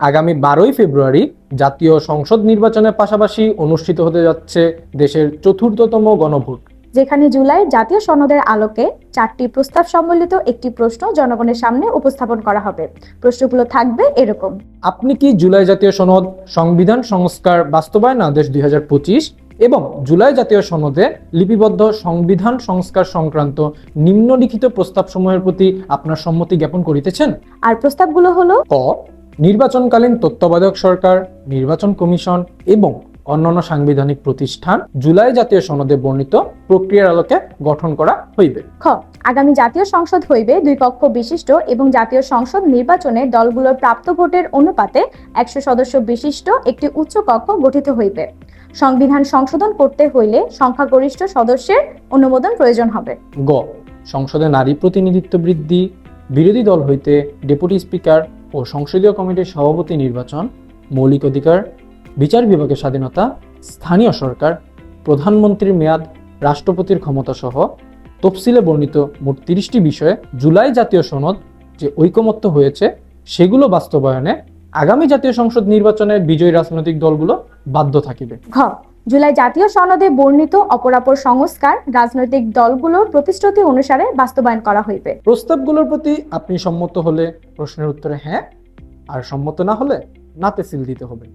আগামী 12ই ফেব্রুয়ারি জাতীয় সংসদ নির্বাচনের পাশাপাশি অনুষ্ঠিত হতে যাচ্ছে দেশের চতুর্থতম গণভোট, যেখানে জুলাই জাতীয় সনদের আলোকে 4টি প্রস্তাব সম্বলিত একটি প্রশ্ন জনগণের সামনে উপস্থাপন করা হবে। প্রশ্নগুলো থাকবে এরকম: আপনি কি জুলাই জাতীয় সনদ, সংবিধান সংস্কার বাস্তবায়ন আদেশ 2025 এবং জুলাই জাতীয় সনদে লিপিবদ্ধ সংবিধান সংস্কার সংক্রান্ত নিম্নলিখিত প্রস্তাবসমূহের প্রতি আপনার সম্মতি জ্ঞাপন করিতেছেন? আর প্রস্তাবগুলো হলো: ক, নির্বাচনকালীন তত্ত্বাবধায়ক সরকার, নির্বাচন কমিশন এবং অন্যান্য সাংবিধানিক প্রতিষ্ঠান জুলাই জাতীয় সনদে বর্ণিত প্রক্রিয়ার আলোকে গঠন করা হইবে। খ, আগামী জাতীয় সংসদ হইবে 2 কক্ষ বিশিষ্ট এবং জাতীয় সংসদ নির্বাচনে দলগুলোর প্রাপ্ত ভোটের অনুপাতে 100 সদস্য বিশিষ্ট একটি উচ্চ কক্ষ গঠিত হইবে। সংবিধান সংশোধন করতে হইলে সংখ্যাগরিষ্ঠ সদস্যের অনুমোদন প্রয়োজন হবে। গ, সংসদে নারী প্রতিনিধিত্ব বৃদ্ধি, বিরোধী দল হইতে ডেপুটি স্পিকার ও সংসদীয় কমিটির সভাপতি নির্বাচন, মৌলিক অধিকার, বিচার বিভাগের স্বাধীনতা, স্থানীয় সরকার, প্রধানমন্ত্রীর মেয়াদ, রাষ্ট্রপতির ক্ষমতা সহ তফসিলে বর্ণিত মোট 30টি বিষয়ে জুলাই জাতীয় সনদ যে ঐকমত্য হয়েছে সেগুলো বাস্তবায়নে আগামী জাতীয় সংসদ নির্বাচনে বিজয়ী রাজনৈতিক দলগুলো বাধ্য থাকিবে। ঘ, জুলাই জাতীয় সনদে বর্ণিত অপরাপর সংস্কার রাজনৈতিক দলগুলোর প্রতিশ্রুতি অনুসারে বাস্তবায়ন করা হইবে। প্রস্তাবগুলোর প্রতি আপনি সম্মত হলে প্রশ্নের উত্তরে হ্যাঁ, আর সম্মত না হলে নাতে সিল দিতে হবে।